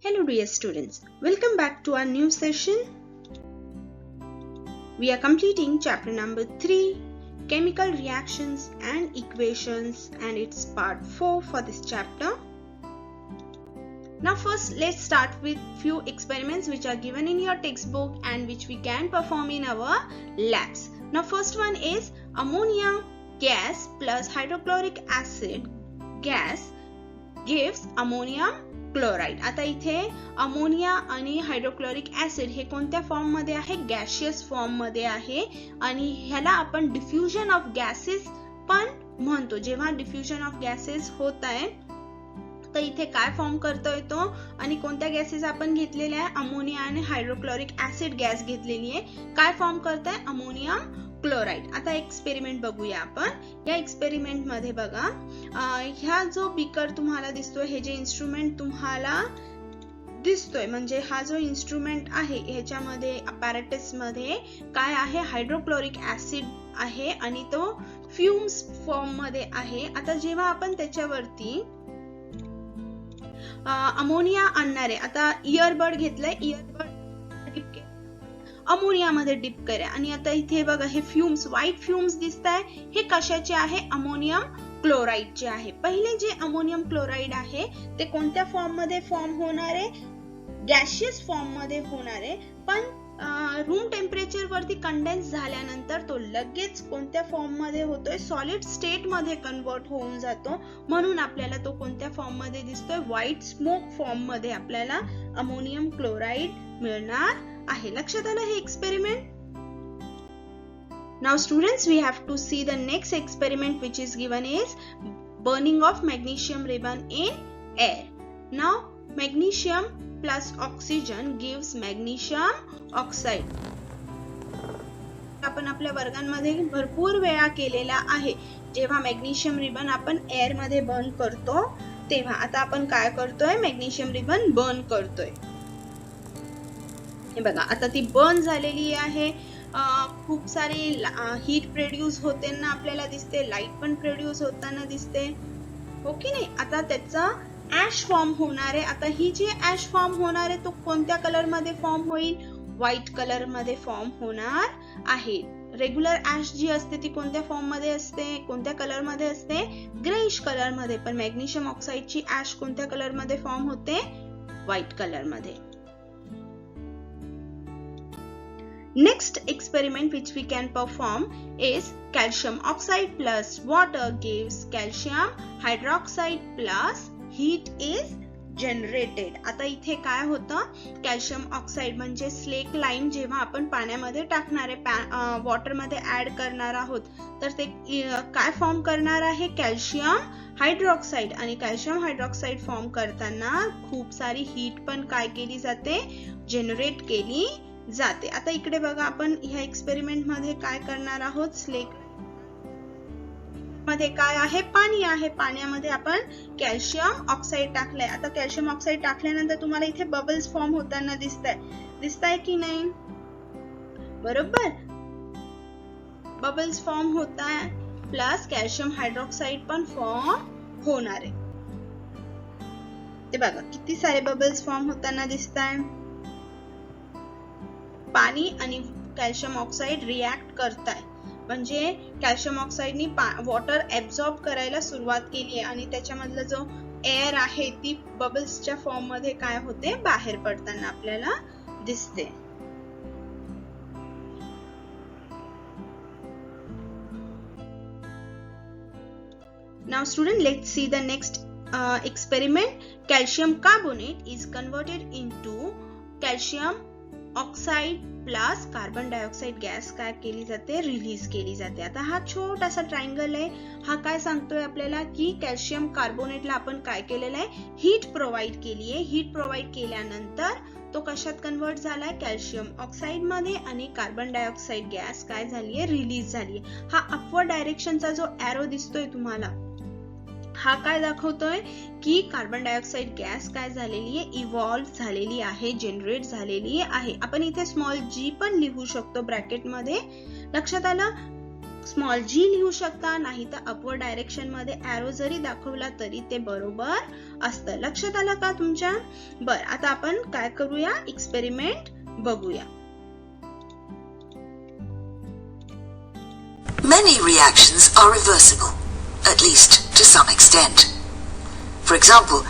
Hello dear students, welcome back to our new session. We are completing chapter number 3, Chemical Reactions and Equations, and it's part 4 for this chapter. Now first let's start with few experiments which are given in your textbook and which we can perform in our labs. Now first one is ammonia gas plus hydrochloric acid gas gives ammonium chloride. आता इथे ammonia आणि hydrochloric acid हे कोणत्या form मध्ये आहे? Gaseous form मध्ये आहे आणि ह्याला आपण डिफ्युजन ऑफ गॅसेस पण म्हणतो. जेव्हा डिफ्युजन ऑफ गॅसेस होत आहे तर इथे काय फॉर्म करतोय तो आणि कोणत्या गॅसेस आपण घेतलेल्या आहे? अमोनिया आणि हायड्रोक्लोरिक ऍसिड गॅस घेतलेली आहे. काय फॉर्म करताय? Ammonium chloride. आता एक्सपेरिमेंट बघूया आपण. या एक्सपेरिमेंट मध्ये बघा, ह्या जो बीकर तुम्हाला दिसतोय, हे जे इन्स्ट्रुमेंट तुम्हाला दिसतोय म्हणजे हा जो इन्स्ट्रुमेंट आहे ह्याच्यामध्ये अपॅरेटस मध्ये काय आहे? हायड्रोक्लोरिक ऍसिड आहे आणि तो फ्युम्स फॉर्म मध्ये आहे. आता जेव्हा आपण त्याच्यावरती अमोनिया आणणार आहे, आता इयरबड घेतलंय, इयरबड अमोनिया मध्ये डिप करा आणि आता इथे बघा हे फ्युम्स, व्हाईट फ्युम्स दिसताय, हे कशाचे आहे? अमोनियम क्लोराइडचे आहे. पहिले जे अमोनियम क्लोराइड आहे ते कोणत्या फॉर्म मध्ये फॉर्म होणार आहे? गॅशियस फॉर्म मध्ये होणार आहे. पण रूम टेम्परेचर वरती कंडेन्स झाल्यानंतर तो लगेच कोणत्या फॉर्म मध्ये होतोय? सॉलिड स्टेट मध्ये कन्वर्ट होऊन जातो. म्हणून आपल्याला तो कोणत्या फॉर्म मध्ये दिसतोय? व्हाईट स्मोक फॉर्म मध्ये आपल्याला अमोनियम क्लोराइड मिळणार आहे. लक्षात आलं हे experiment? Now students, we have to see the next experiment which is given is burning of magnesium ribbon in air. Now magnesium plus oxygen gives magnesium oxide. आपण आपल्या वर्गांमध्ये भरपूर वेळा केलेला आहे. जेव्हा मॅग्नेशियम रिबन आपण एअर मध्ये बर्न करतो तेव्हा आता आपण काय करतोय? मॅग्नेशियम रिबन बर्न करतोय. हे बघा आता ती बर्न झालेली आहे. खूप सारी हीट प्रोड्यूस होताना आपल्याला दिसते, लाईट पण प्रोड्यूस होताना दिसते, हो की नाही? आता त्याचा ऍश फॉर्म होणार आहे. आता ही जी ऍश फॉर्म होणार आहे तो कोणत्या कलर मध्ये फॉर्म होईल? व्हाईट कलर मध्ये फॉर्म होणार आहे. रेग्युलर ऍश जी असते ती कोणत्या फॉर्म मध्ये असते? कोणत्या कलर मध्ये असते? ग्रेइश कलर मध्ये. पण मॅग्नेशियम ऑक्साइडची ऍश कोणत्या कलर मध्ये फॉर्म होते? व्हाईट कलर मध्ये. Next experiment which we can perform is calcium oxide plus water gives calcium hydroxide plus heat is generated. आता इथे काय होतं? कॅल्शियम ऑक्साइड म्हणजे स्लेक लाईम जेव्हा आपण पाण्यामध्ये टाकणार आहे, वॉटर मध्ये ऍड करणार आहोत तर ते काय फॉर्म करणार आहे? Calcium hydroxide. आणि कॅल्शियम हायड्रॉक्साइड फॉर्म करताना खूप सारी हीट पण काय केली जाते? जनरेट केली जाते. आता इकडे बघा आपण ह्या एक्सपेरिमेंट मध्ये काय करणार आहोत? स्लेक मध्ये काय आहे? पाणी आहे. पाण्यामध्ये आपण कॅल्शियम ऑक्साइड टाकलंय. आता कॅल्शियम ऑक्साइड टाकल्यानंतर तुम्हाला इथे बबल्स फॉर्म होताना दिसताय की नाही? बरोबर, बबल्स फॉर्म होताय प्लस कॅल्शियम हायड्रॉक्साइड पण फॉर्म होणार आहे. ते बघा किती सारे बबल्स फॉर्म होताना दिसताय. पाणी आणि कॅल्शियम ऑक्साइड रिॲक्ट करताय म्हणजे कॅल्शियम ऑक्साइडनी वॉटर ऍब्सॉर्ब करायला सुरुवात केली आहे आणि त्याच्यामधला जो एअर आहे ती बबल्सच्या फॉर्म मध्ये काय होते? बाहेर पडताना आपल्याला दिसते. Now student, let's see the next experiment. Calcium carbonate is converted into calcium oxide plus carbon dioxide gas काय केली जाते? रिलीज केली जाते. आता हा छोटासा ट्रायंगल आहे. हा काय सांगतोय आपल्याला की कॅल्शियम कार्बोनेटला आपण काय केलेलं आहे? हीट प्रोव्हाइड केली आहे. हीट प्रोव्हाइड केल्यानंतर तो कशात कन्वर्ट झालाय? कॅल्शियम ऑक्साइड मध्ये आणि कार्बन डायऑक्साइड गॅस काय झालीये? रिलीज झालीये. हा अपवर्ड डायरेक्शनचा जो एरो दिसतोय तुम्हाला, हा काय दाखवतोय की कार्बन डायऑक्साइड गॅस काय झालेली आहे? इव्हॉल्व झालेली आहे, जनरेट झालेली आहे. आपण इथे स्मॉल जी पण लिहू शकतो ब्रॅकेट मध्ये. लक्षात आलं? स्मॉल जी लिहू शकता, नाही तर अपवर्ड डायरेक्शन मध्ये एरो जरी दाखवला तरी ते बरोबर असतं. लक्षात आलं का तुमच्या? बर, आता आपण काय करूया, एक्सपेरिमेंट बघूया. Many reactions are reversible, at least to some extent. For example,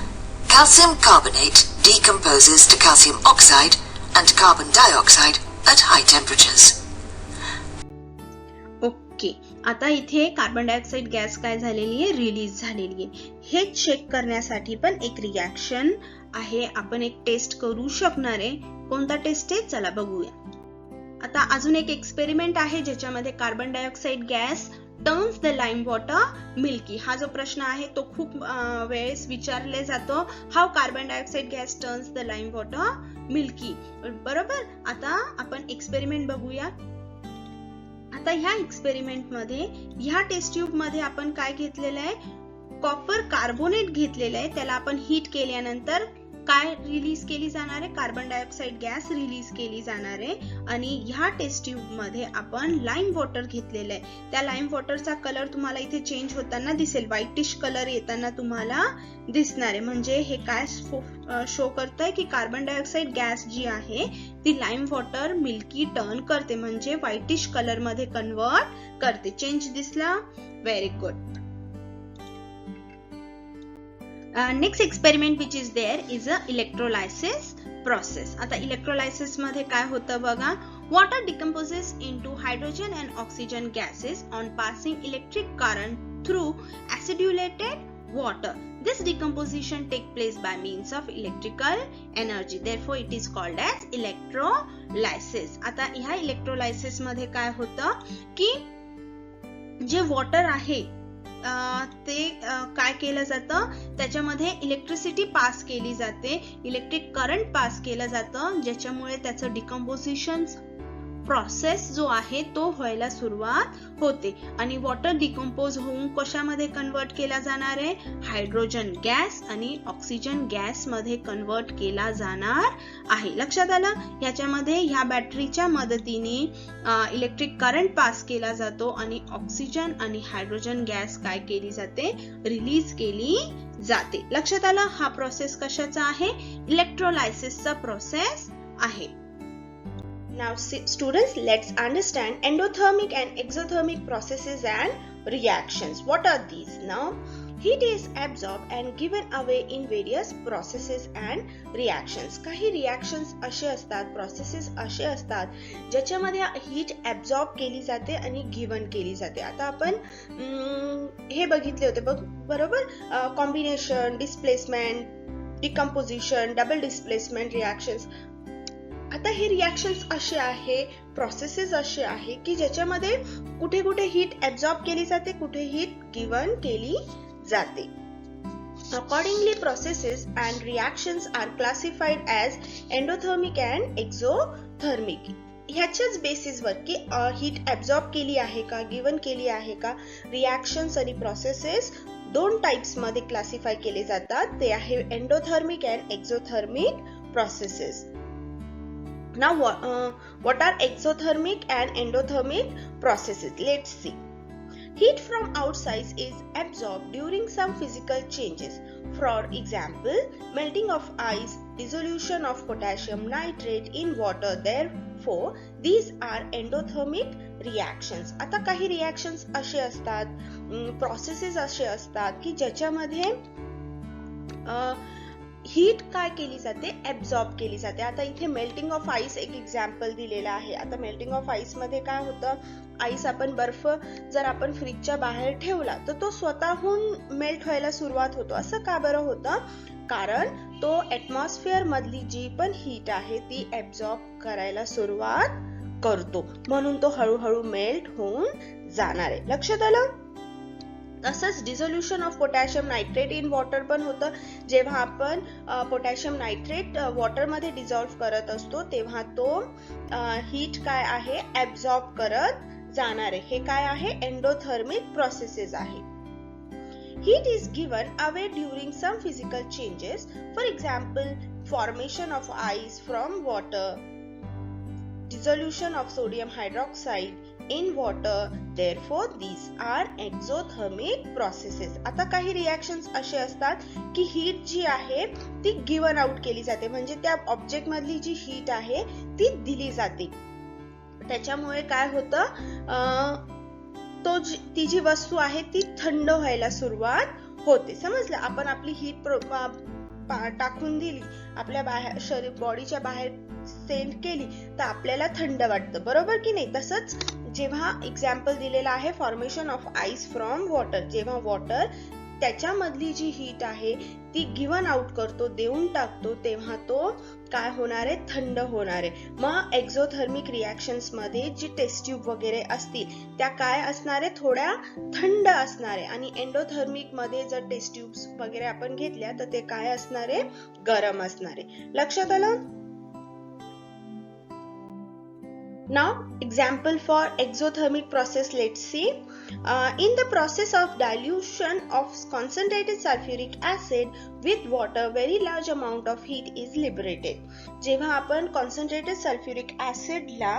calcium carbonate decomposes to calcium oxide and carbon dioxide at high temperatures. Okay, आता इथे कार्बन डायऑक्साइड गॅस काय झालेली आहे, रिलीज झालेली आहे. हे चेक करण्यासाठी पण एक रिॲक्शन आहे, आपण एक टेस्ट करू शकणार आहे. कोणता टेस्ट आहे, चला बघूया. आता अजून एक एक्सपेरिमेंट आहे ज्याच्यामध्ये carbon dioxide gas turns the lime water milky. हा जो प्रश्न आहे तो खूप वेळेस विचारले जातो, how carbon dioxide gas turns the lime water milky. बरोबर, आता आपण एक्सपेरिमेंट बघूया. आता ह्या एक्सपेरिमेंट मध्ये, ह्या टेस्ट ट्यूब मध्ये आपण काय घेतलेलं आहे, कॉपर कार्बोनेट घेतलेलं आहे. त्याला आपण हीट केल्यानंतर काय रिलीज केली जाणार आहे, कार्बन डायऑक्साइड गॅस रिलीज केली जाणार आहे. आणि ह्या टेस्ट ट्यूब मध्ये आपण लाईम वॉटर घेतलेलं आहे. त्या लाईम वॉटरचा कलर तुम्हाला इथे चेंज होताना दिसेल, व्हाईटिश कलर येताना तुम्हाला दिसणार आहे. म्हणजे हे काय शो करतंय की कार्बन डायऑक्साइड गॅस जी आहे ती लाईम वॉटर मिल्की टर्न करते, म्हणजे व्हाईटिश कलर मध्ये कन्वर्ट करते. चेंज दिसला, very good. Next experiment which is there is a electrolysis process. आता इलेक्ट्रोलायसिस मध्ये काय होतं बघा, water decomposes into hydrogen and oxygen gases on passing electric current through acidulated water. This decomposition take place by means of electrical energy. Therefore, it is called as electrolysis. आता ह्या electrolysis मध्ये काय होतं की जे वॉटर आहे ते काय केलं जातं, त्याच्यामध्ये इलेक्ट्रिसिटी पास केली जाते, इलेक्ट्रिक करंट पास केलं जातं, ज्याच्यामुळे त्याचं डिकम्पोजिशन प्रोसेस जो आहे तो व्हायला सुरुवात होते. आणि वॉटर डिकम्पोज होऊन कशामध्ये कन्वर्ट केला जाणार आहे, हायड्रोजन गॅस आणि ऑक्सिजन गॅस मध्ये कन्वर्ट केला जाणार आहे. लक्षात आलं? ह्याच्यामध्ये ह्या बॅटरीच्या मदतीने इलेक्ट्रिक करंट पास केला जातो आणि ऑक्सिजन आणि हायड्रोजन गॅस काय केली जाते, रिलीज केली जाते. लक्षात आलं? हा प्रोसेस कशाचा आहे, इलेक्ट्रोलायसिसचा प्रोसेस आहे. Now students, let's understand endothermic and exothermic processes and reactions. What are these? Now, heat is absorbed and given away in various processes and reactions. काही reactions असे असतात, processes असे असतात ज्याच्यामध्ये heat absorb केली जाते आणि given केली जाते. आता आपण हे बघितले होते बरोबर, combination, displacement, decomposition, double displacement reactions. आता हे रिॲक्शन्स असे आहे, प्रोसेसेस असे आहे की ज्याच्यामध्ये कुठे कुठे हीट ऍब्सॉर्ब केली जाते, कुठे हीट गिवन केली जाते. Accordingly, processes and reactions are classified as endothermic and exothermic. ह्याच्याच बेसिसवर की हीट ऍब्सॉर्ब केली आहे का, गिवन केली आहे का, रिॲक्शन्स आणि प्रोसेसेस दोन टाइप्स मध्ये क्लासिफाय केले जातात. ते आहे endothermic and exothermic processes. Now, what are exothermic and endothermic processes? Let's see. Heat from outside is absorbed during some physical changes. For example, melting of ice, dissolution of potassium nitrate in water. Therefore, these are endothermic reactions. आता काही reactions असे असतात, processes असे असतात की ज्याच्यामध्ये heat काय केली जाते, ऍब्सॉर्ब केली जाते. आता इथे मेल्टिंग ऑफ आईस एक एक्झाम्पल दिलेला आहे. आता मेल्टिंग ऑफ आईस मध्ये काय होतं, आईस आपण बर्फ जर आपण फ्रीजच्या बाहेर ठेवला तर तो स्वतःहून मेल्ट व्हायला सुरुवात होतो. असं का बरं होतं, कारण तो ऍटमॉस्फिअर मधली जी पण हीट आहे ती ऍब्सॉर्ब करायला सुरुवात करतो, म्हणून तो हळूहळू मेल्ट होऊन जाणार आहे. लक्षात आलं? तसंच dissolution of potassium nitrate in water पण होतं. जेव्हा आपण पोटॅशियम नायट्रेट वॉटर मध्ये डिझॉल्व्ह करत असतो तेव्हा तो हीट काय आहे, ऍब्सॉर्ब करत जाणार आहे. हे काय आहे, एंडोथर्मिक प्रोसेसेस आहे. Heat is given away during some physical changes. For example, formation of ice from water, dissolution of sodium hydroxide in water. Therefore, these are exothermic processes. आता काही रिॲक्शन्स असे असतात की हीट जी आहे ती गिवन आउट केली जाते, म्हणजे त्या ऑब्जेक्ट मधली जी हीट आहे ती दिली जाते. त्याच्यामुळे काय होतं, ती जी वस्तू आहे ती थंड व्हायला सुरुवात होते. समजलं? आपण आपली हीट टाकून दिली, आपल्या बाहेर बॉडीच्या बाहेर सेंड केली तर आपल्याला थंड वाटतं, बरोबर की नाही? तसंच जेव्हा एक्झाम्पल दिलेला आहे formation of ice from water, जेव्हा वॉटर त्याच्यामधली जी हीट आहे ती गिवन आउट करतो, देऊन टाकतो, तेव्हा तो काय होणार आहे? थंड होणार आहे. मग एक्झोथर्मिक रिॲक्शन्स मध्ये जी टेस्ट ट्यूब वगैरे असतील त्या काय असणार आहे? थोड्या थंड असणार आहे. आणि एंडोथर्मिक मध्ये जर टेस्ट ट्यूब्स वगैरे आपण घेतल्या तर ते काय असणार आहे? गरम असणार आहे. लक्षात आलं? Now, example for exothermic process, let's see. In the process of dilution of concentrated sulfuric acid with water, very large amount of heat is liberated. जेव्हा आपण concentrated sulfuric acid ला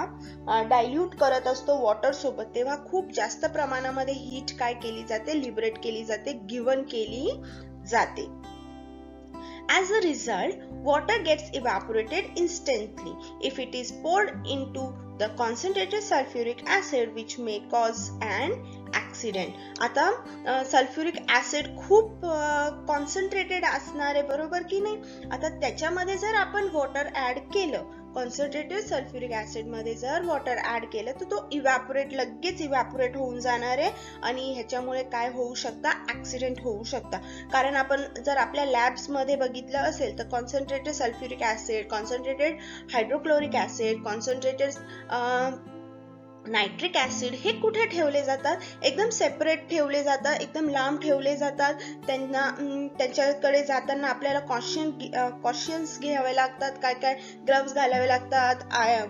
dilute करत असतो वॉटर सोबत, तेव्हा खूप जास्त प्रमाणामध्ये हीट काय केली जाते? लिबरेट केली जाते, गिवन केली जाते. As a result, water gets evaporated instantly if it is poured into the concentrated sulfuric acid, which may cause an accident. आता सल्फ्युरिक ऍसिड खूप कॉन्सन्ट्रेटेड असणार आहे, बरोबर की नाही? आता त्याच्यामध्ये जर आपण वॉटर ऍड केलं, कॉन्सन्ट्रेटेड सल्फ्युरिक ऍसिड मध्ये जर वॉटर ऍड केलं तर तो लगेच इव्हॅपोरेट होऊन जाणार आहे आणि ह्याच्यामुळे काय होऊ शकतं? ऍक्सिडेंट होऊ शकतं. कारण आपण जर आपल्या लॅब्स मध्ये बघितलं असेल तर concentrated sulphuric acid, concentrated hydrochloric acid, concentrated nitric acid हे कुठे ठेवले जातात? एकदम सेपरेट ठेवले जातात, एकदम लांब ठेवले जातात. त्यांच्याकडे जाताना आपल्याला कॉशन्स घ्यावे लागतात, काय ग्लव्स घालावे लागतात,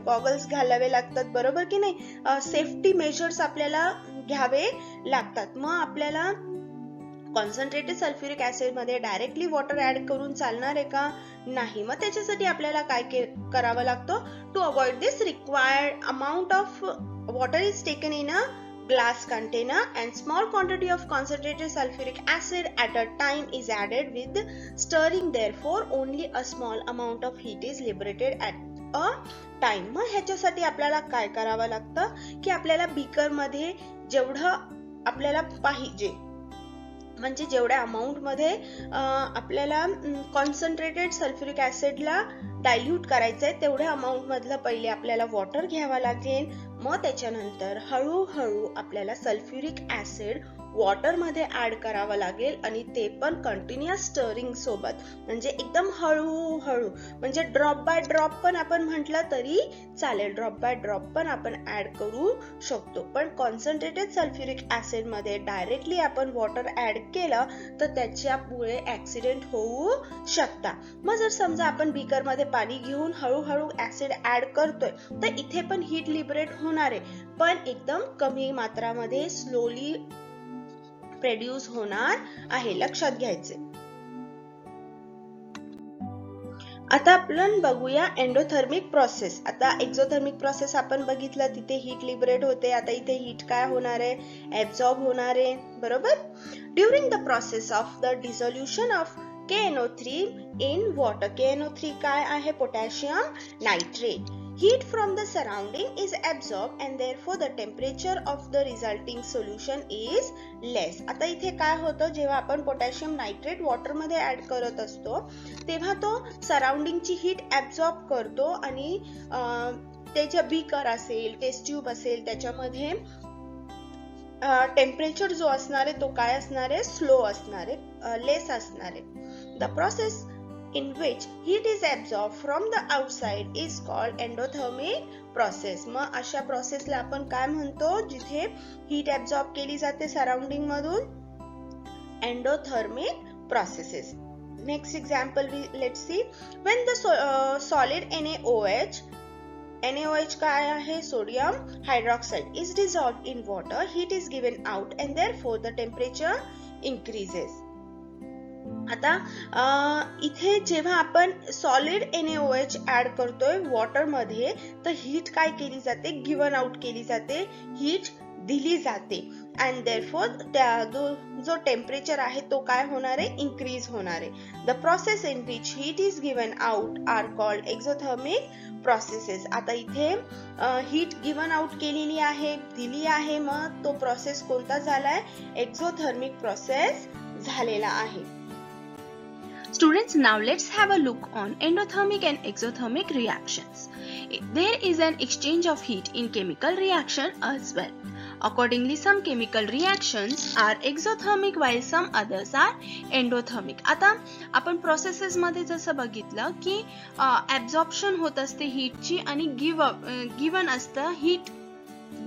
गॉगल्स घालावे लागतात, बरोबर की नाही? सेफ्टी मेजर्स आपल्याला घ्यावे लागतात. मग आपल्याला कॉन्सन्ट्रेटेड सल्फ्युरिक ऍसिड मध्ये डायरेक्टली वॉटर ऍड करून चालणार आहे का? नाही. मग त्याच्यासाठी आपल्याला काय करावं लागतं? To avoid this, required amount of water is taken in a glass container and small quantity of concentrated sulfuric acid at a time is added with stirring. Therefore, only a small amount of heat is liberated at a time. मग ह्याच्यासाठी आपल्याला काय करावं लागतं की आपल्याला beaker मध्ये जेवढं आपल्याला पाहिजे, म्हणजे जेवढ्या अमाऊंट मध्ये आपल्याला कॉन्सन्ट्रेटेड सल्फ्युरिक ऍसिडला डायल्यूट करायचंय तेवढ्या अमाऊंट मधलं पहिले आपल्याला वॉटर घ्यावा लागेल. मग त्याच्यानंतर हळूहळू आपल्याला सल्फ्युरिक ऍसिड वॉटर मध्ये ऍड करावं लागेल आणि ते पण कंटिन्युअस स्टरिंग सोबत, म्हणजे एकदम हळूहळू, म्हणजे ड्रॉप बाय ड्रॉप पण आपण म्हटलं तरी चालेल, ड्रॉप बाय ड्रॉप पण आपण ऍड करू शकतो. पण कॉन्सन्ट्रेटेड सल्फ्युरिक ऍसिड मध्ये डायरेक्टली आपण वॉटर ऍड केलं तर त्याच्यामुळे ऍक्सिडेंट होऊ शकता. मग जर समजा आपण बीकर मध्ये पाणी घेऊन हळूहळू ऍसिड ऍड करतोय तर इथे पण हीट लिबरेट होणार आहे, पण एकदम कमी मात्रामध्ये, स्लोली प्रोड्यूस होणार आहे, लक्षात घ्यायचे. आता आपण बघूया एंडोथर्मिक प्रोसेस. आता एक्झोथर्मिक प्रोसेस आपण बघितलं, तिथे हीट लिबरेट होते. आता इथे हीट काय होणार आहे? ऍब्सॉर्ब होणार आहे, बरोबर? During the process of the dissolution of KNO3 in water. KNO3 काय आहे? Potassium nitrate. Heat from the surrounding is absorbed and therefore the temperature of the resulting solution is less. आता इथे काय होतं? जेव्हा आपण पोटॅशियम नायट्रेट वॉटर मध्ये add करत असतो तेव्हा तो सराउंडिंगची हीट ऍब्सॉर्ब करतो आणि त्याच्या बीकर असेल, टेस्ट ट्यूब असेल, त्याच्यामध्ये टेम्परेचर जो असणार आहे तो काय असणार आहे? स्लो असणार आहे, लेस असणार आहे. The process in which heat is absorbed from the outside is called endothermic process. मग अशा प्रोसेसला आपण काय म्हणतो? जिथे हीट ऍब्सॉर्ब केली जाते सराउंडिंग मधून, endothermic processes. Next example, let's see. When the solid NaOH काय आहे? Sodium hydroxide is dissolved in water, heat is given out and therefore the temperature increases. आता इथे जेव्हा आपण सॉलिड NaOH ऍड करतोय वॉटर मध्ये, तर हीट काय केली जाते, गिव्हन आउट केली जाते, हीट दिली जाते. अँड देअरफॉर जो टेम्परेचर आहे तो काय होणार आहे, इन्क्रीज होणार आहे. The process in which heat is given out are called exothermic processes. आता इथे हीट गिव्हन आउट केलेली आहे, दिली आहे, मग तो प्रोसेस कोणता झालाय, एक्झोथर्मिक प्रोसेस झालेला आहे. Students, now let's have a look on endothermic and exothermic reactions. There is an exchange of heat in chemical reaction as well. Accordingly, some chemical reactions are exothermic while some others are endothermic. आता आपण processes मध्ये जसं बघितलं की absorption होत असते हीटची आणि given असतं, हीट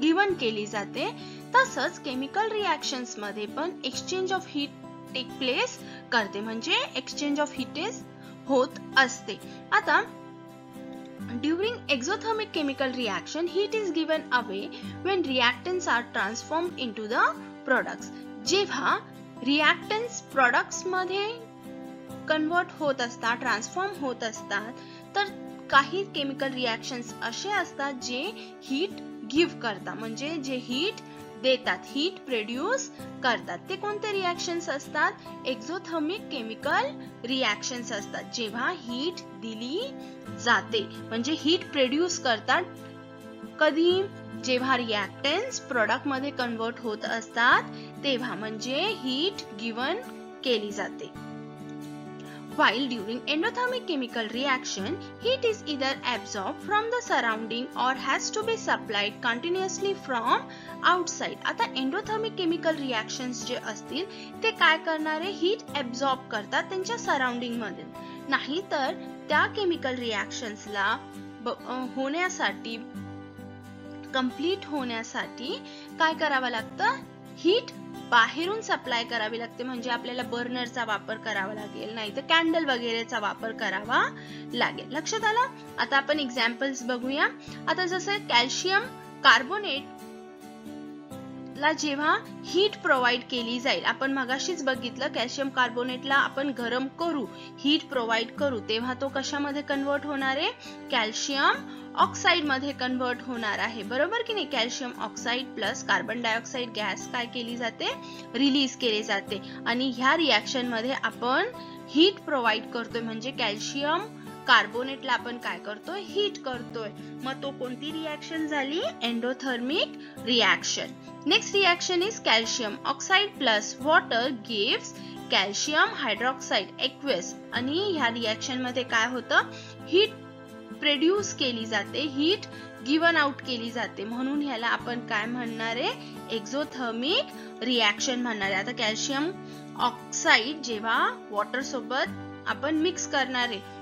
गिव्हन केली जाते. तसंच केमिकल रिॲक्शन्स मध्ये पण exchange of heat take place करते, म्हणजे एक्सचेंज ऑफ हीटेस होत असते. आता during exothermic chemical reaction, heat is given away when reactants are transformed into the products. जेव्हा reactants products मध्ये कन्वर्ट होत असतात, ट्रान्सफॉर्म होत असतात, तर काही केमिकल रिॲक्शन्स असे असतात जे हीट गिव्ह करतात, म्हणजे जे हीट देतात, हीट प्रोड्यूस करतात. ते कोणते रिॲक्शन्स असतात, एक्झोथर्मिक केमिकल रिॲक्शन्स असतात. जेव्हा हीट दिली जाते म्हणजे हीट प्रोड्यूस करतात. कधी, जेव्हा रिॲक्टन्स प्रोडक्ट मध्ये कन्वर्ट होत असतात तेव्हा, म्हणजे हीट गिव्हन केली जाते. While during endothermic chemical reaction, heat is either absorbed from the surrounding or has to be supplied continuously from outside. आता endothermic chemical reactions जे असतील ते काय करणारे, हीट ऍब्सॉर्ब करतात त्यांच्या सराउंडिंग मध्ये. नाही तर त्या केमिकल रिॲक्शन्सला होण्यासाठी, कंप्लीट होण्यासाठी काय करावं लागतं, हीट बाहेरून सप्लाय करावी लागते. म्हणजे आपल्याला बर्नरचा वापर करावा लागेल, नाही तर कॅन्डल वगैरेचा वापर करावा लागेल. लक्षात आलं. आता आपण एक्झाम्पल्स बघूया. आता जसं कॅल्शियम कार्बोनेट ला जेव्हा हीट प्रोव्हाइड केली जाईल, आपण मगाशीच बघितलं कॅल्शियम कार्बोनेटला आपण गरम करू, हीट प्रोव्हाइड करू, तेव्हा तो कशामध्ये कन्वर्ट होणार आहे, कॅल्शियम ऑक्साइड मध्ये कन्वर्ट होणार आहे, बरोबर की नाही. Calcium oxide plus carbon dioxide gas काय केली जाते, रिलीज केली जाते. आणि ह्या रिॲक्शन मध्ये आपण हीट प्रोव्हाइड करतोय, म्हणजे कॅल्शियम कार्बोनेटला आपण काय करतोय, हीट करतोय. मग तो कोणती रिॲक्शन झाली, endothermic reaction. Next reaction is calcium oxide plus water gives calcium hydroxide aqueous. आणि ह्या रिॲक्शन मध्ये काय होतं, हीट प्रोड्यूस केली जाते, हीट गिव्हन आउट केली जाते, म्हणून ह्याला आपण काय म्हणणार आहे, एक्झोथर्मिक रिॲक्शन म्हणणार आहे. आता कॅल्शियम ऑक्साइड जेव्हा वॉटर सोबत आपण मिक्स करणार आहे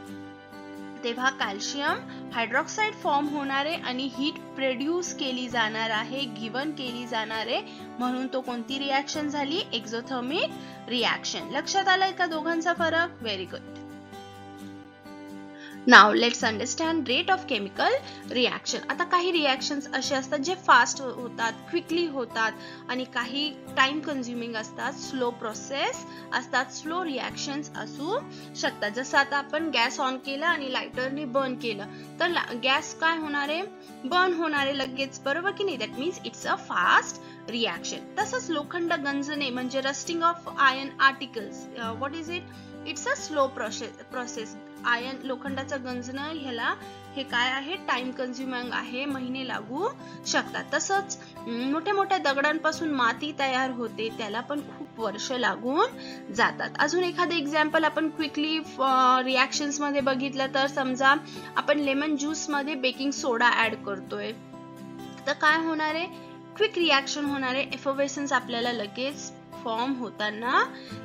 तेव्हा कॅल्शियम हायड्रॉक्साइड फॉर्म होणार आहे आणि हीट प्रोड्यूस केली जाणार आहे, गिव्हन केली जाणार आहे, म्हणून तो कोणती रिॲक्शन झाली, एक्झोथर्मिक रिॲक्शन. लक्षात आलाय का दोघांचा फरक, very good. Now let's understand rate of chemical reaction. आता काही रिॲक्शन्स असे असतात जे फास्ट होतात, क्विकली होतात, आणि काही टाइम कन्झ्युमिंग असतात, स्लो प्रोसेस असतात, स्लो रिॲक्शन्स असू शकतात. जसं आता आपण गॅस ऑन केला आणि लायटरने बर्न केलं तर गॅस काय होणार आहे, बर्न होणार आहे लगेच, बरोबर की नाही. That means it's a fast reaction. तसंच लोखंड गंजणे म्हणजे rusting of iron articles, what is it, it's a slow process. Iron लोखंडाचं गंजणं ह्याला हे काय आहे, टाइम कन्झ्युमिंग आहे, महिने लागू शकतात. तसंच मोठ्या मोठ्या दगडांपासून माती तयार होते, त्याला पण खूप वर्ष लागून जातात. अजून एखादं एक्झाम्पल आपण क्विकली रिॲक्शन्स मध्ये बघितलं तर, समजा आपण लेमन ज्यूस मध्ये बेकिंग सोडा ऍड करतोय तर काय होणार आहे, क्विक रिॲक्शन होणार आहे, एफर्वेसन्स आपल्याला लगेच फॉर्म होताना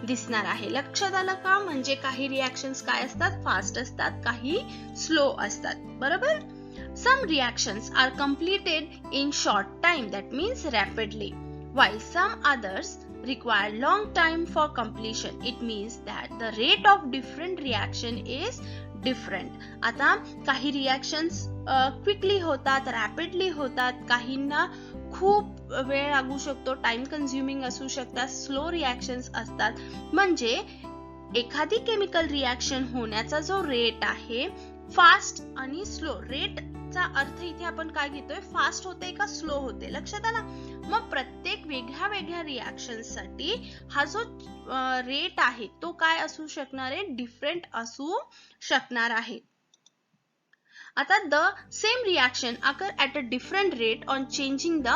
दिसणार आहे. लक्षात आलं का, म्हणजे काही रिॲक्शन्स काय असतात, फास्ट असतात, काही स्लो असतात, बरोबर. Some reactions are completed in short time, that means rapidly, while some others require long time for completion. It means that the rate of different reaction is different. आता काही reactions quickly होतात, rapidly होतात, काहींना खूप वेळ लागू शकतो, time consuming असू शकतात, स्लो रिॲक्शन्स असतात. म्हणजे एखादी केमिकल रिॲक्शन होण्याचा जो रेट आहे, फास्ट आणि स्लो, रेटचा अर्थ इथे आपण काय घेतोय, फास्ट होते का स्लो होते, लक्षात आला. मग प्रत्येक वेगळ्या वेगळ्या रिॲक्शन साठी हा जो रेट आहे तो काय असू शकणार आहे, डिफरंट असू शकणार आहे. आता the same reaction occur at a different rate on changing the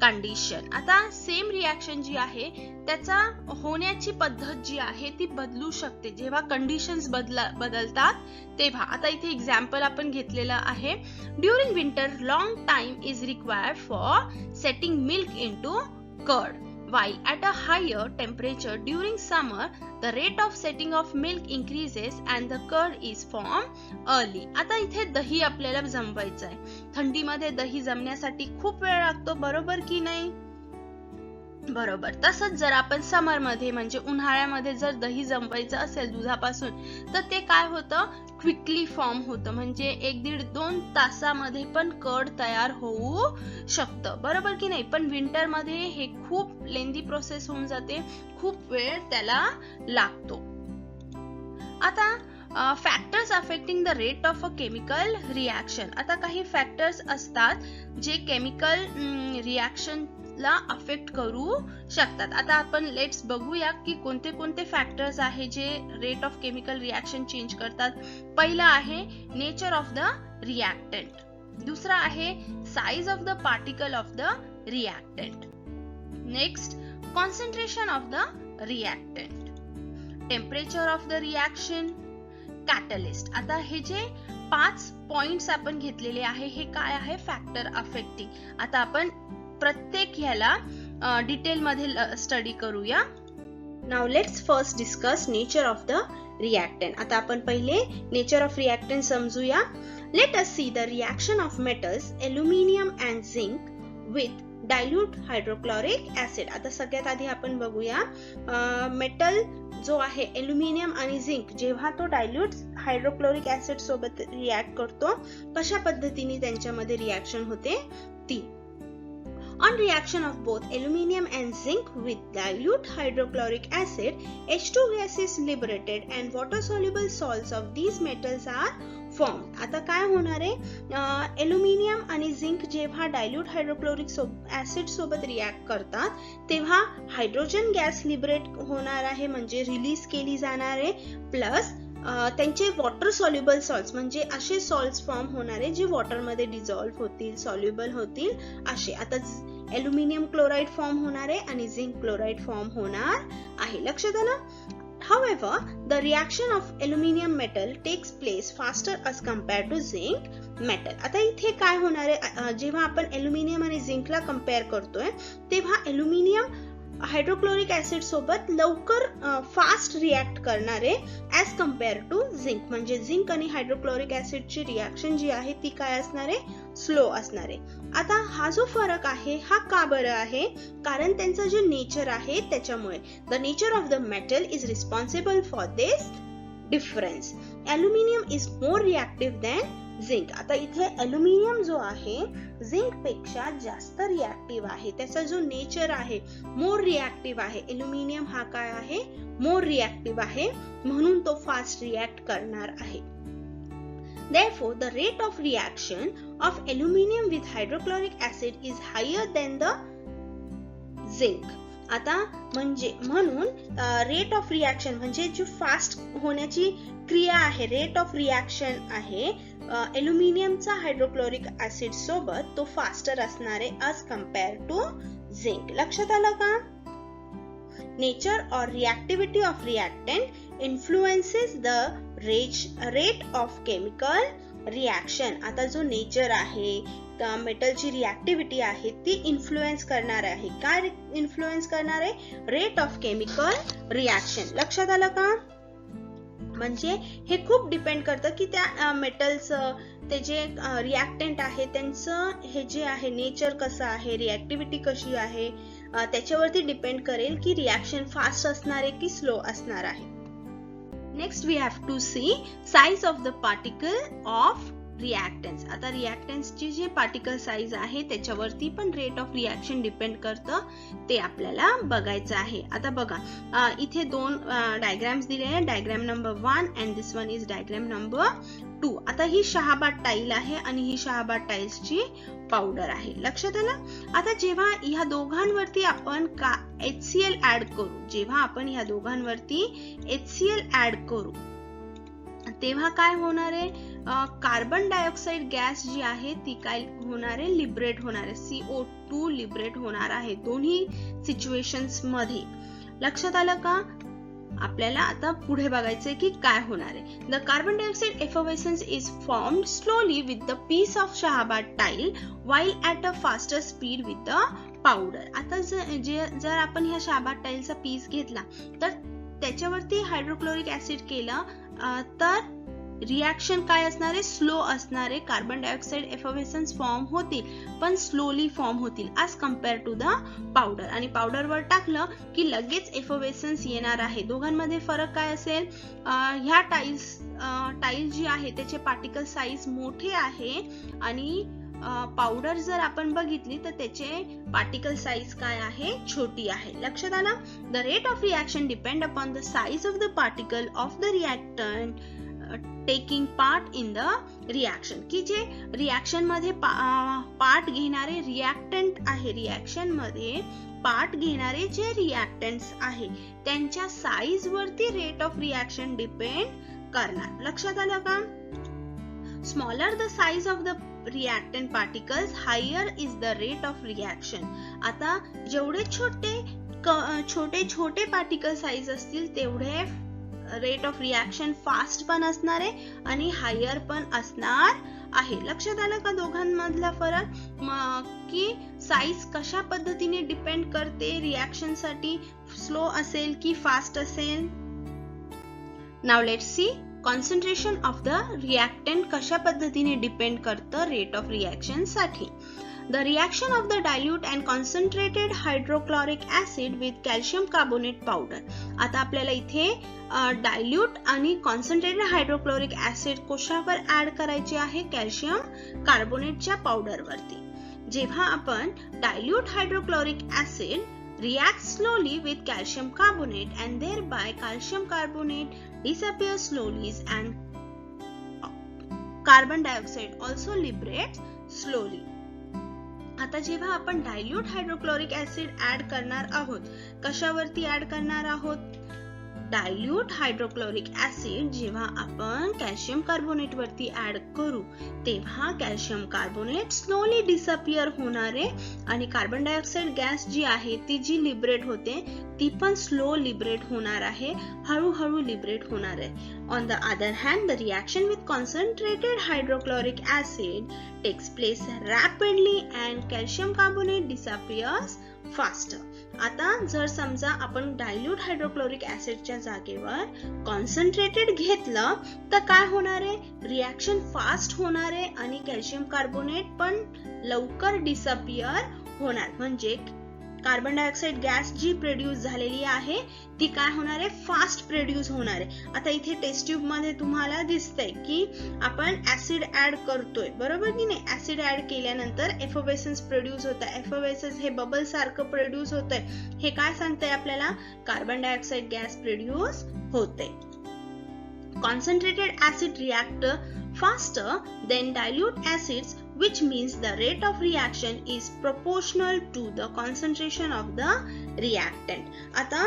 condition. आता सेम रिॲक्शन जी आहे त्याचा होण्याची पद्धत जी आहे ती बदलू शकते जेव्हा कंडिशन्स बदलतात तेव्हा. आता इथे एक्झाम्पल आपण घेतलेलं आहे. During winter long time is required for setting milk into curd, while at a higher temperature during summer the rate of setting of milk increases and the curd is formed early. आता इथे दही आपल्याला जमवायचं आहे. थंडीमध्ये दही जमण्यासाठी खूप वेळ लागतो, बरोबर की नाही? बरोबर. तसंच जर आपण समर मध्ये म्हणजे उन्हाळ्यामध्ये जर दही जमवायचं असेल दुधापासून तर ते काय होतं, क्विकली फॉर्म होतं, म्हणजे 1-1.5-2 तासामध्ये पण कर्ड तयार होऊ शकतं, बरोबर की नाही? पण विंटर मध्ये हे खूप लेंदी प्रोसेस होऊन जाते, खूप वेळ त्याला लागतो. आता factors affecting the rate of a chemical reaction. आता काही फॅक्टर्स असतात जे केमिकल रिॲक्शन ला अफेक्ट करू शकतात. आता आपण लेट्स बघूया की कोणते कोणते फॅक्टर्स आहे जे rate of chemical reaction change करतात. पहिला आहे नेचर ऑफ द रिॲक्टंट, दुसरा आहे size of the particle of the reactant, next concentration of the reactant, temperature of the reaction, catalyst. आता हे जे 5 पॉइंट्स आपण घेतलेले आहे हे काय आहे, फॅक्टर अफेक्टिंग. आता आपण प्रत्येक ह्याला डिटेल मध्ये स्टडी करूया. Now let's first discuss nature of the reactant. आता आपण पहिले नेचर ऑफ रिॲक्टंट समजूया. Let us see the reaction of metals aluminium and zinc with dilute hydrochloric acid. आता सगळ्यात आधी आपण बघूया मेटल जो आहे एल्युमिनियम आणि झिंक जेव्हा तो डायल्यूट हायड्रोक्लोरिक ऍसिड सोबत रिॲक्ट करतो कशा पद्धतीने त्यांच्यामध्ये रिॲक्शन होते ती. On reaction of both aluminium and zinc with dilute hydrochloric acid, H2 gas is liberated and water-soluble salts of these metals are formed. आता काय होणार आहे, एल्युमिनियम आणि झिंक जेव्हा डायल्यूट हायड्रोक्लोरिक ऍसिड सोबत रिॲक्ट करतात तेव्हा हायड्रोजन गॅस लिबरेट होणार आहे, म्हणजे रिलीज केली जाणार आहे, प्लस त्यांचे वॉटर सॉल्युबल सॉल्ट्स म्हणजे असे सॉल्ट्स फॉर्म होणारे जे वॉटर मध्ये डिझॉल्व्ह होतील, सॉल्युबल होतील असे. आता एल्युमिनियम क्लोराइड फॉर्म होणार आहे आणि झिंक क्लोराइड फॉर्म होणार आहे, लक्षात आलं. However, the reaction of aluminium metal takes place faster as compared to zinc metal. आता इथे काय होणार आहे, जेव्हा आपण एल्युमिनियम आणि झिंकला कम्पेअर करतोय तेव्हा एल्युमिनियम हायड्रोक्लोरिक ऍसिड सोबत लवकर फास्ट रिॲक्ट करणारे ऍज कम्पेअर टू झिंक, म्हणजे झिंक आणि हायड्रोक्लोरिक ऍसिडची रिॲक्शन जी आहे ती काय असणार आहे, स्लो असणार आहे. आता हा जो फरक आहे हा का बरं आहे, कारण त्यांचं जे नेचर आहे त्याच्यामुळे. The nature of the metal is responsible for this difference. Aluminium is more reactive than zinc. आता इथे एल्युमिनियम जो आहे झिंक पेक्षा जास्त रिॲक्टिव्ह आहे, त्याचा जो नेचर आहे मोर रिॲक्टिव्ह आहे. एल्युमिनियम हा काय आहे, मोर रिॲक्टिव्ह आहे, म्हणून तो फास्ट रिॲक्ट करणार आहे. Therefore, the rate of reaction of aluminium with hydrochloric acid is higher than the zinc. आता म्हणून रेट ऑफ रिॲक्शन म्हणजे जी फास्ट होण्याची क्रिया आहे, रेट ऑफ रिॲक्शन आहे एल्युमिनियमचा हायड्रोक्लोरिक ऍसिड सोबत तो फास्टर असणार आहे as compared to zinc. लक्षात आलं का? Nature or reactivity of reactant influences the rate of chemical reaction. आता जो नेचर आहे मेटलची रिॲक्टिव्हिटी आहे ती इन्फ्लुएन्स करणार आहे. काय इन्फ्लुएन्स करणार आहे, रेट ऑफ केमिकल रिॲक्शन. लक्षात आलं का? म्हणजे हे खूप डिपेंड करतं की त्या मेटलचं ते जे रिॲक्टंट आहे त्यांचं हे जे आहे नेचर कसं आहे, रिॲक्टिव्हिटी कशी आहे, त्याच्यावरती डिपेंड करेल की रिॲक्शन फास्ट असणार आहे की स्लो असणार आहे. Next we have to see size of the particle of reactants. आता रिॲक्टन्सची जे पार्टिकल साईज आहे त्याच्यावरती पण रेट ऑफ रिॲक्शन डिपेंड करतं, ते आपल्याला बघायचं आहे. आता बघा इथे दोन डायग्राम्स दिले आहे, diagram number 1 and this one is diagram number 2. आता ही शहाबाद टाईल आहे आणि ही शहाबाद टाईल्सची पावडर आहे. लक्षात आलं. आता जेव्हा ह्या दोघांवरती आपण HCl ऍड करू, जेव्हा आपण ह्या दोघांवरती HCl ऍड करू तेव्हा काय होणार आहे, कार्बन डायऑक्साइड गॅस जी आहे ती काय होणार आहे, लिबरेट होणार आहे. CO2 लिबरेट होणार आहे दोन्ही सिच्युएशन्स मध्ये. लक्षात आलं का. आपल्याला आता पुढे बघायचंय की काय होणार आहे. The carbon dioxide effervescence is formed slowly with the piece of Shahabad tile while at a faster speed with the powder. आता जर आपण ह्या शहाबाद टाईलचा पीस घेतला तर त्याच्यावरती हायड्रोक्लोरिक ऍसिड केलं तर रिॲक्शन काय असणार आहे, स्लो असणार आहे. कार्बन डायऑक्साइड एफर्वेसन्स फॉर्म होतील पण स्लोली फॉर्म होतील as compare to the powder. आणि पावडरवर टाकलं की लगेच एफर्वेसन्स येणार आहे. दोघांमध्ये फरक काय असेल, ह्या टाईल जी आहे त्याचे पार्टिकल साईज मोठे आहे आणि पावडर जर आपण बघितली तर त्याचे पार्टिकल साईज काय आहे, छोटी आहे. लक्षात आलं. The rate of reaction depend upon the size of the particle of the reactant taking part in the reaction. की जे रिॲक्शन मध्ये पार्ट घेणारे रिॲक्टंट आहे, रिॲक्शन मध्ये पार्ट घेणारे जे रिॲक्टंट्स आहे त्यांच्या साईज वरती रेट ऑफ रिॲक्शन डिपेंड करणार. लक्षात आलं का. Smaller the size of the reactant particles, higher is the rate of reaction. आता जेवढे छोटे पार्टिकल साईज असतील तेवढे रेट ऑफ रिॲक्शन फास्ट पण असणार आहे आणि हायर पण असणार आहे. लक्षात आलं का दोघांमधला फरक. की साईज कशा पद्धतीने डिपेंड करते रिॲक्शन साठी, स्लो असेल की फास्ट असेल. Now let's see concentration of the reactant कशा पद्धतीने डिपेंड करतं रेट ऑफ रिॲक्शन साठी. The reaction of the dilute and concentrated hydrochloric acid with calcium carbonate powder. आता आपल्याला इथे डायल्यूट आणि कॉन्सन्ट्रेटेड हायड्रोक्लोरिक ऍसिड कशावर ऍड करायचे आहे, कॅल्शियम कार्बोनेटच्या पावडरवरती. जेव्हा आपण dilute hydrochloric acid reacts slowly with calcium carbonate and thereby calcium carbonate disappears slowly and carbon dioxide also liberates slowly. आता जेव्हा आपण डायल्यूट हायड्रोक्लोरिक ऍसिड ऍड करणार आहोत, कशावरती ऍड करणार आहोत, डायल्यूट हायड्रोक्लोरिक ऍसिड जेव्हा आपण कॅल्शियम कार्बोनेट वरती ऍड करू तेव्हा कॅल्शियम कार्बोनेट स्लोली डिसअपियर होणार आहे आणि कार्बन डायऑक्साइड गॅस जी आहे ती जी लिबरेट होते ती पण स्लो लिबरेट होणार आहे, हळूहळू लिबरेट होणार आहे. On the other hand the reaction with concentrated hydrochloric acid takes place rapidly and calcium carbonate disappears faster. आता जर समजा आपण डायल्यूट हायड्रोक्लोरिक ऍसिडच्या जागेवर कॉन्सन्ट्रेटेड घेतलं तर काय होणार आहे, रिॲक्शन फास्ट होणार आहे आणि कॅल्शियम कार्बोनेट पण लवकर डिसअपियर होणार. म्हणजे कार्बन डायऑक्साइड गॅस जी प्रोड्यूस झालेली आहे ती काय होणार आहे, फास्ट प्रोड्यूस होणार आहे. आता इथे टेस्ट ट्यूब मध्ये तुम्हाला दिसतंय की आपण ऍसिड ऍड करतोय, बरोबर की नाही. ऍसिड ऍड केल्यानंतर एफर्वेसन्स प्रोड्यूस होत आहे. एफर्वेसन्स हे बबल सारखं प्रोड्यूस होतंय. हे काय सांगतंय आपल्याला, कार्बन डायऑक्साइड गॅस प्रोड्यूस होते. Concentrated acid react faster than dilute acids, which means the rate of reaction is proportional to the concentration of the reactant. आता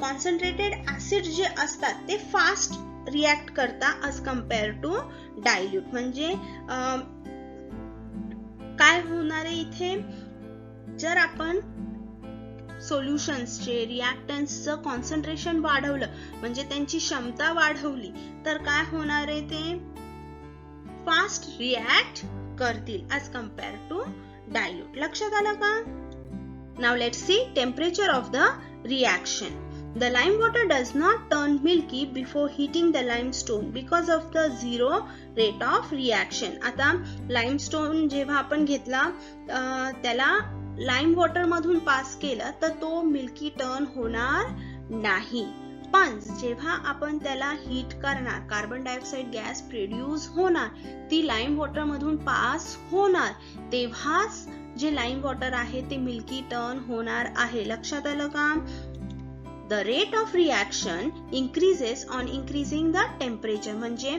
concentrated acid जे असतात ते fast react करता as compared to dilute. म्हणजे काय होणार आहे इथे, जर आपण सोल्युशन्सचे रिॲक्टन्सचं कॉन्सन्ट्रेशन वाढवलं म्हणजे त्यांची क्षमता वाढवली तर काय होणार आहे, ते फास्ट रिॲक्ट करतील as compared to dilute. लक्षात आलं का. Now let's see temperature of the reaction. The lime water does not turn milky before heating the limestone because of the zero rate of reaction. आता limestone जेव्हा आपण घेतला त्याला lime water मधून pass केलं तर तो मिल्की टर्न होणार नाही. पण जेव्हा आपण त्याला हीट करणार, कार्बन डायऑक्साईड गॅस प्रोड्यूस होणार, ती लाईम वॉटर मधून पास होणार, तेव्हाच जे लाईम वॉटर आहे ते मिल्की टर्न होणार आहे. लक्षात आलं का? The rate of reaction increases on increasing the temperature. म्हणजे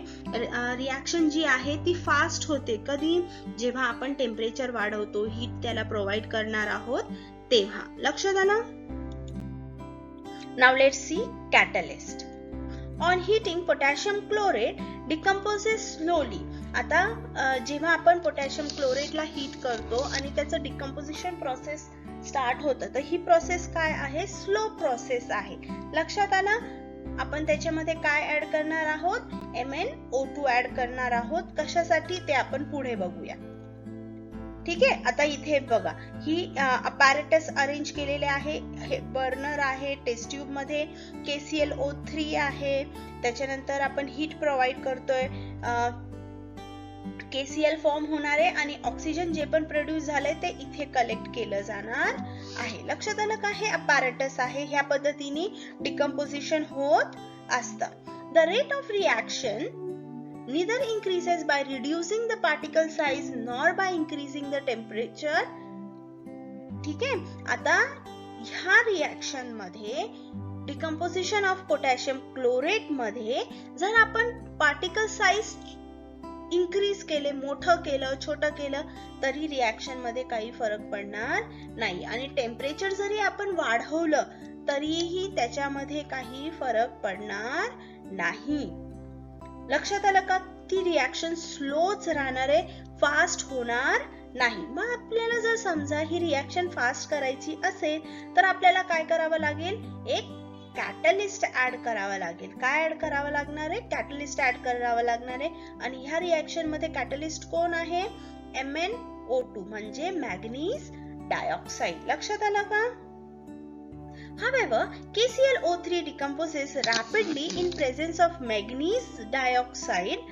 रिॲक्शन जी आहे ती फास्ट होते. कधी? जेव्हा आपण टेम्परेचर वाढवतो, हीट त्याला प्रोव्हाइड करणार आहोत तेव्हा. लक्षात आलं? Now let's see catalyst. On heating, potassium chlorate decomposes slowly. आता जेव्हा आपण पोटॅशियम क्लोरेटला हीट करतो आणि त्याचं डिकम्पोजिशन प्रोसेस स्टार्ट होतं, तर ही प्रोसेस काय आहे? स्लो प्रोसेस आहे. लक्षात आलं? आपण त्याच्यामध्ये काय ऍड करणार आहोत? MnO2 ऍड करणार आहोत. कशासाठी ते आपण पुढे बघूया. ठीक आहे. आता इथे बघा, ही अपॅरेटस अरेंज केलेले आहे. हे बर्नर आहे, टेस्ट ट्यूब मध्ये KClO3 आहे. त्याच्यानंतर आपण हीट प्रोव्हाइड करतोय, KCl फॉर्म होणार आहे आणि ऑक्सिजन जे पण प्रोड्यूस झालंय ते इथे कलेक्ट केलं जाणार आहे. लक्षात आलं का? हे अपॅरेटस आहे. ह्या पद्धतीने डिकम्पोजिशन होत असतं. The rate of reaction neither increases by reducing the particle size nor by increasing the temperature. ठीक आहे. आता ह्या रिॲक्शन मध्ये डिकम्पोजिशन ऑफ पोटॅशियम क्लोरेट मध्ये जर आपण पार्टिकल साइज इन्क्रीज केले, मोठं केलं, छोटं केलं, तरी रिॲक्शन मध्ये काही फरक पडणार नाही. आणि टेम्परेचर जरी आपण वाढवलं तरीही त्याच्यामध्ये काही फरक पडणार नाही. लक्षात आलं का? ती रिॲक्शन स्लोच राहणार आहे, फास्ट होणार नाही. मग आपल्याला जर समजा ही रिॲक्शन फास्ट करायची असेल तर आपल्याला काय करावं लागेल? एक कॅटलिस्ट ऍड करावा लागेल. काय ऍड करावं लागणार आहे? कॅटलिस्ट ऍड करावं लागणार आहे. आणि ह्या रिॲक्शन मध्ये कॅटलिस्ट कोण आहे? MnO2 म्हणजे मॅग्नीज डायऑक्साईड. लक्षात आलं का? However, KClO3 decomposes rapidly in presence of manganese dioxide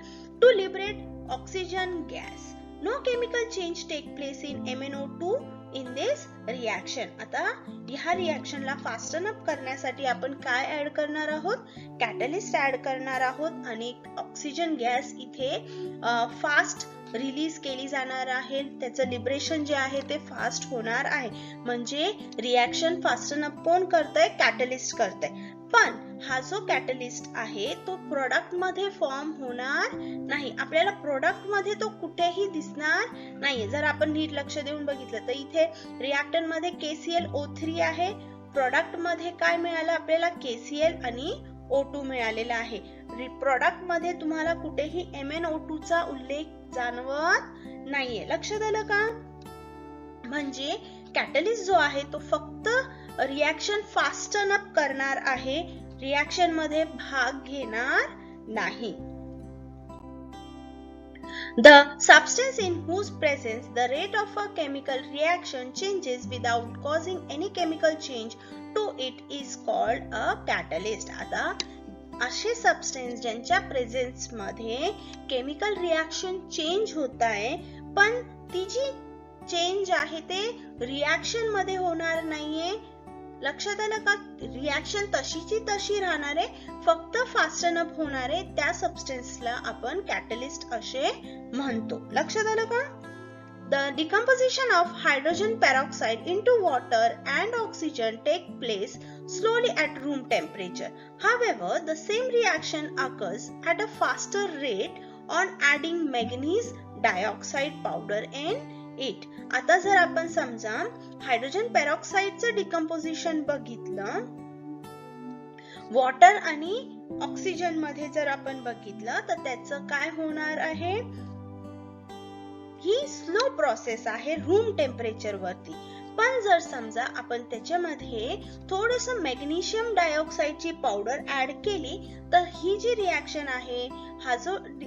to liberate oxygen gas. No chemical change take place in MnO2 in this reaction. आता ह्या रिॲक्शनला फास्टन अप करण्यासाठी आपण काय ऍड करणार आहोत? कॅटलिस्ट ऍड करणार आहोत आणि ऑक्सिजन गॅस इथे फास्ट रिलीज केली जाणार आहे. त्याचं लिबरेशन जे आहे ते फास्ट होणार आहे. म्हणजे रिॲक्शन फास्टन अप कोण करतंय? कॅटलिस्ट करतंय. पण हा जो कॅटलिस्ट आहे तो प्रोडक्ट मध्ये फॉर्म होणार नाही. आपल्याला प्रोडक्ट मध्ये तो कुठेही दिसणार नाहीये. जर आपण नीट लक्ष देऊन बघितलं तर इथे रिॲक्टंट मध्ये KClO3 आहे. प्रोडक्ट मध्ये काय मिळालं आपल्याला? KCl आणि O2 मिळालेला आहे. प्रोडक्ट मध्ये तुम्हाला कुठेही MnO2 चा उल्लेख जाणवत नाहीये. लक्षात आलं का? म्हणजे कॅटलिस्ट जो आहे तो फक्त रिॲक्शन फास्टन अप करणार आहे, रिॲक्शन मध्ये भाग घेणार नाही. The substance in whose presence the rate of a chemical reaction changes without causing any chemical change to it is called a catalyst. आता असे सबस्टन्स ज्यांच्या प्रेझेन्स मध्ये केमिकल रिॲक्शन चेंज होत आहे पण ती जी चेंज आहे ते रिॲक्शन मध्ये होणार नाहीये. लक्षात आलं का? रिॲक्शन तशीची तशी राहणार आहे, फक्त फास्टन अप होणार आहे. त्या सबस्टन्सला आपण कॅटलिस्ट असे म्हणतो. लक्षात आलं का? The decomposition of hydrogen peroxide into water and oxygen take place slowly at room temperature. However, the same reaction occurs at a faster rate on adding manganese dioxide powder in it. आता जर आपण समजा hydrogen पेरॉक्साइडचं decomposition बघितलं, water आणि oxygen मध्ये जर आपण बघितलं तर त्याचं काय होणार आहे? ही स्लो प्रोसेस आहे रूम टेम्परेचर वरती. पण जर समजा आपण त्याच्यामध्ये थोडस मॅग्नेशियम डायऑक्साइडची पावडर ऍड केली तर ही जी रिॲक्शन आहे,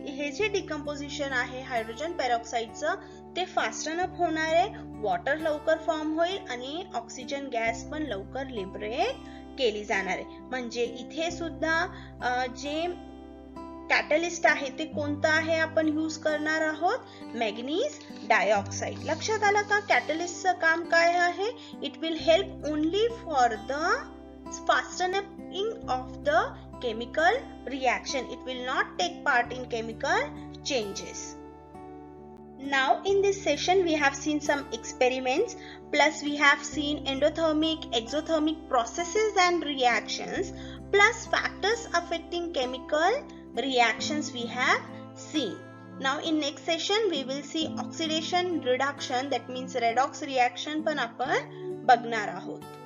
हे जे डिकम्पोजिशन आहे हायड्रोजन पेरॉक्साइडचं ते फास्टन अप होणार आहे, वॉटर लवकर फॉर्म होईल आणि ऑक्सिजन गॅस पण लवकर लिबरेट केली जाणार आहे. म्हणजे इथे सुद्धा जे कॅटलिस्ट आहे ते कोणतं आहे आपण यूज करणार आहोत? Manganese dioxide. लक्षात आलं का? कॅटलिस्टचं काम काय आहे? It will help only for the fasten up observing of the chemical reaction. It will not take part in chemical changes. Now in this session we have seen some experiments, plus we have seen endothermic, exothermic processes and reactions, plus factors affecting chemical reactions we have seen. Now in next session we will see oxidation reduction, that means redox reaction पण आपण बघणार आहोत.